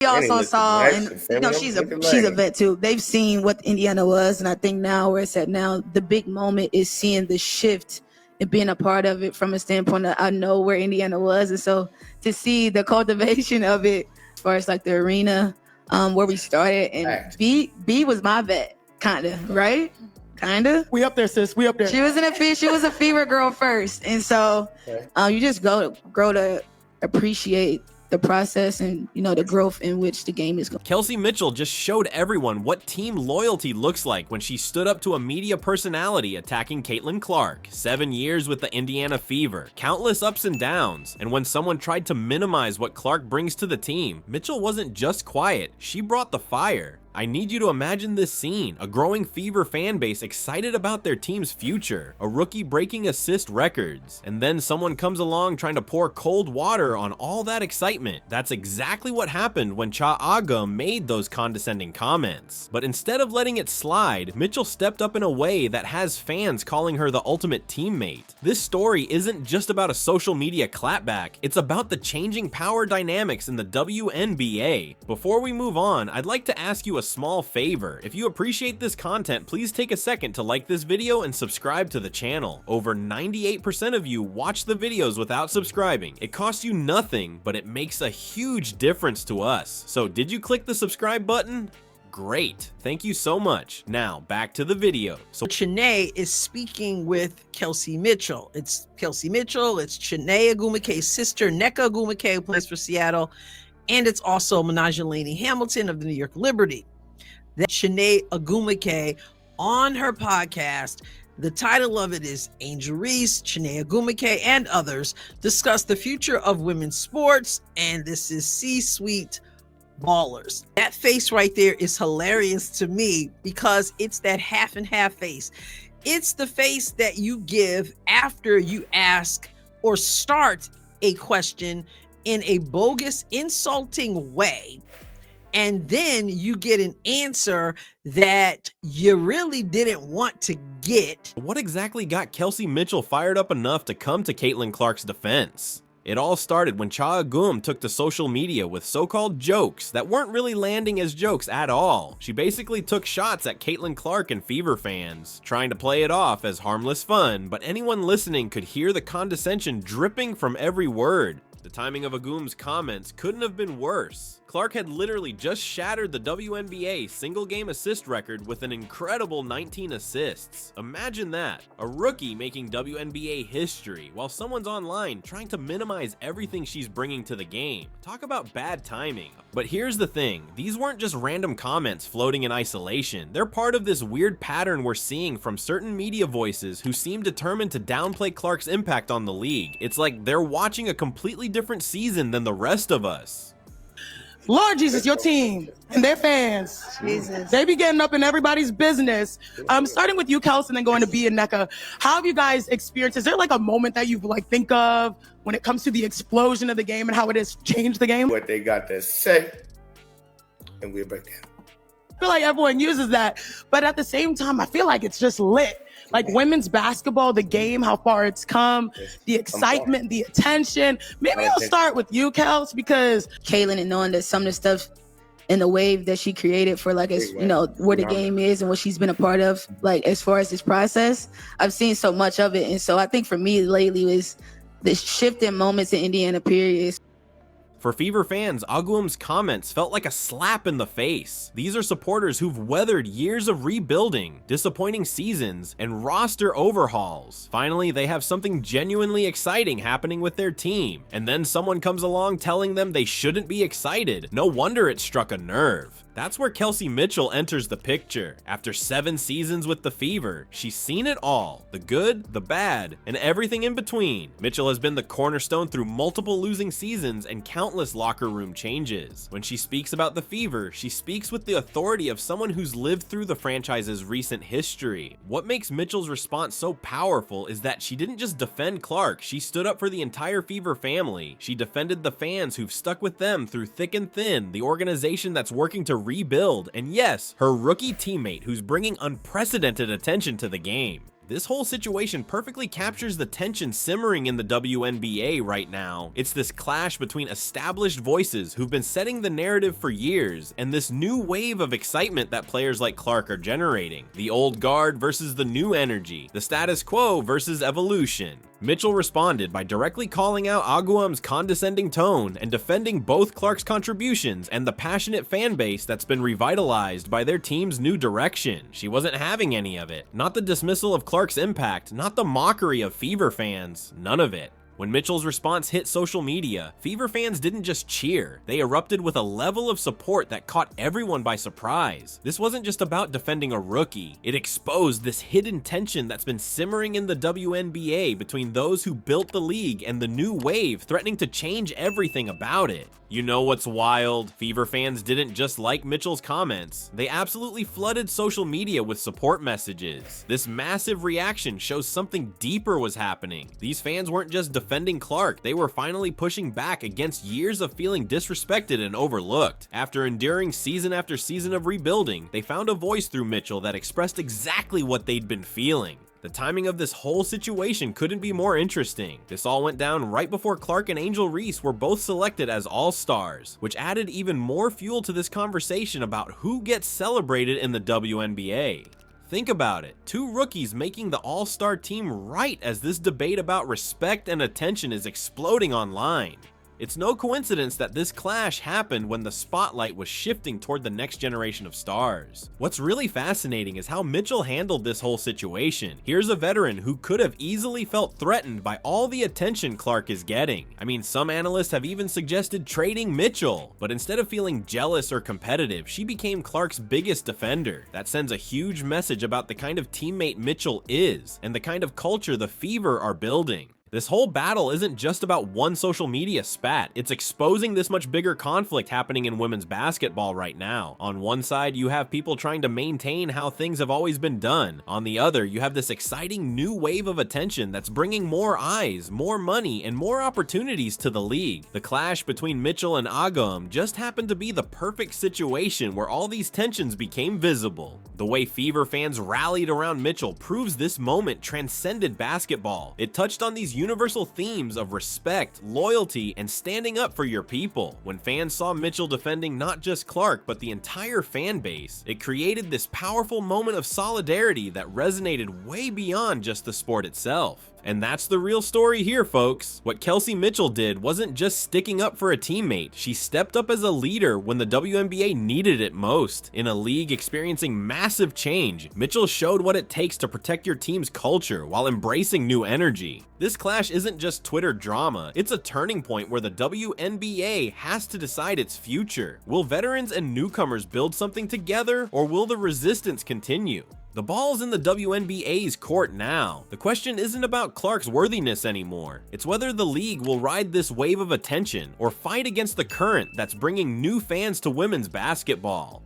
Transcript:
We also saw, and she's a vet too. They've seen what Indiana was, and I think now where it's at now, the big moment is seeing the shift and being a part of it from a standpoint that I know where Indiana was, and so to see the cultivation of it, as far as like the arena, where we started, and B was my vet, kind of, right? Kinda. We up there, sis. We up there. She was a fever girl first, and so you just grow to appreciate the process and, the growth in which the game is going. Kelsey Mitchell just showed everyone what team loyalty looks like when she stood up to a media personality attacking Caitlin Clark. 7 years with the Indiana Fever, countless ups and downs, and when someone tried to minimize what Clark brings to the team, Mitchell wasn't just quiet, she brought the fire. I need you to imagine this scene, a growing Fever fan base excited about their team's future, a rookie breaking assist records, and then someone comes along trying to pour cold water on all that excitement. That's exactly what happened when Cha Agum made those condescending comments. But instead of letting it slide, Mitchell stepped up in a way that has fans calling her the ultimate teammate. This story isn't just about a social media clapback, it's about the changing power dynamics in the WNBA. Before we move on, I'd like to ask you a small favor. If you appreciate this content, please take a second to like this video and subscribe to the channel. Over 98% of you watch the videos without subscribing. It costs you nothing, but it makes a huge difference to us. So did you click the subscribe button? Great. Thank you so much. Now back to the video. So Chiney is speaking with Kelsey Mitchell. It's Kelsey Mitchell. It's Chiney Ogwumike's sister, Nneka Ogwumike, who plays for Seattle. And it's also Menage Hamilton of the New York Liberty. That Chiney Ogwumike on her podcast, the title of it is Angel Reese, Chiney Ogwumike, and others discuss the future of women's sports, and this is C-suite ballers. That face right there is hilarious to me because it's that half and half face. It's the face that you give after you ask or start a question in a bogus, insulting way, and then you get an answer that you really didn't want to get. What exactly got Kelsey Mitchell fired up enough to come to Caitlin Clark's defense? It all started when Cha Agum took to social media with so-called jokes that weren't really landing as jokes at all. She basically took shots at Caitlin Clark and Fever fans, trying to play it off as harmless fun, but anyone listening could hear the condescension dripping from every word. The timing of Agum's comments couldn't have been worse. Clark had literally just shattered the WNBA single-game assist record with an incredible 19 assists. Imagine that, a rookie making WNBA history while someone's online trying to minimize everything she's bringing to the game. Talk about bad timing. But here's the thing, these weren't just random comments floating in isolation. They're part of this weird pattern we're seeing from certain media voices who seem determined to downplay Clark's impact on the league. It's like they're watching a completely different season than the rest of us. Lord Jesus, your team and their fans, Jesus, they be getting up in everybody's business. Starting with you, Kelsey, and then going to B and Nneka. How have you guys experienced? Is there like a moment that you think of when it comes to the explosion of the game and how it has changed the game? What they got to say, and we'll break down. I feel like everyone uses that, but at the same time, I feel like it's just lit. Like women's basketball, the game, how far it's come, the excitement, the attention. Maybe I'll start with you, Kels, because Caitlin, and knowing that some of the stuff in the wave that she created for like, as where the game is and what she's been a part of, like as far as this process, I've seen so much of it. And so I think for me lately was the shift in moments in Indiana periods. For Fever fans, Agum's comments felt like a slap in the face. These are supporters who've weathered years of rebuilding, disappointing seasons, and roster overhauls. Finally, they have something genuinely exciting happening with their team, and then someone comes along telling them they shouldn't be excited. No wonder it struck a nerve. That's where Kelsey Mitchell enters the picture. After 7 seasons with the Fever, she's seen it all, the good, the bad, and everything in between. Mitchell has been the cornerstone through multiple losing seasons and countless locker room changes. When she speaks about the Fever, she speaks with the authority of someone who's lived through the franchise's recent history. What makes Mitchell's response so powerful is that she didn't just defend Clark, she stood up for the entire Fever family. She defended the fans who've stuck with them through thick and thin, the organization that's working to rebuild, and yes, her rookie teammate who's bringing unprecedented attention to the game. This whole situation perfectly captures the tension simmering in the WNBA right now. It's this clash between established voices who've been setting the narrative for years, and this new wave of excitement that players like Clark are generating. The old guard versus the new energy, the status quo versus evolution. Mitchell responded by directly calling out Agum's condescending tone and defending both Clark's contributions and the passionate fan base that's been revitalized by their team's new direction. She wasn't having any of it. Not the dismissal of Clark's impact, not the mockery of Fever fans, none of it. When Mitchell's response hit social media, Fever fans didn't just cheer, they erupted with a level of support that caught everyone by surprise. This wasn't just about defending a rookie, it exposed this hidden tension that's been simmering in the WNBA between those who built the league and the new wave threatening to change everything about it. You know what's wild? Fever fans didn't just like Mitchell's comments, they absolutely flooded social media with support messages. This massive reaction shows something deeper was happening. These fans weren't just defending Clark, they were finally pushing back against years of feeling disrespected and overlooked. After enduring season after season of rebuilding, they found a voice through Mitchell that expressed exactly what they'd been feeling. The timing of this whole situation couldn't be more interesting. This all went down right before Clark and Angel Reese were both selected as All-Stars, which added even more fuel to this conversation about who gets celebrated in the WNBA. Think about it, two rookies making the All-Star team right as this debate about respect and attention is exploding online. It's no coincidence that this clash happened when the spotlight was shifting toward the next generation of stars. What's really fascinating is how Mitchell handled this whole situation. Here's a veteran who could have easily felt threatened by all the attention Clark is getting. I mean, some analysts have even suggested trading Mitchell, but instead of feeling jealous or competitive, she became Clark's biggest defender. That sends a huge message about the kind of teammate Mitchell is, and the kind of culture the Fever are building. This whole battle isn't just about one social media spat, it's exposing this much bigger conflict happening in women's basketball right now. On one side, you have people trying to maintain how things have always been done. On the other, you have this exciting new wave of attention that's bringing more eyes, more money, and more opportunities to the league. The clash between Mitchell and Agum just happened to be the perfect situation where all these tensions became visible. The way Fever fans rallied around Mitchell proves this moment transcended basketball. It touched on these universal themes of respect, loyalty, and standing up for your people. When fans saw Mitchell defending not just Clark, but the entire fan base, it created this powerful moment of solidarity that resonated way beyond just the sport itself. And that's the real story here, folks. What Kelsey Mitchell did wasn't just sticking up for a teammate, she stepped up as a leader when the WNBA needed it most. In a league experiencing massive change, Mitchell showed what it takes to protect your team's culture while embracing new energy. This clash isn't just Twitter drama, it's a turning point where the WNBA has to decide its future. Will veterans and newcomers build something together, or will the resistance continue? The ball's in the WNBA's court now. The question isn't about Clark's worthiness anymore. It's whether the league will ride this wave of attention or fight against the current that's bringing new fans to women's basketball.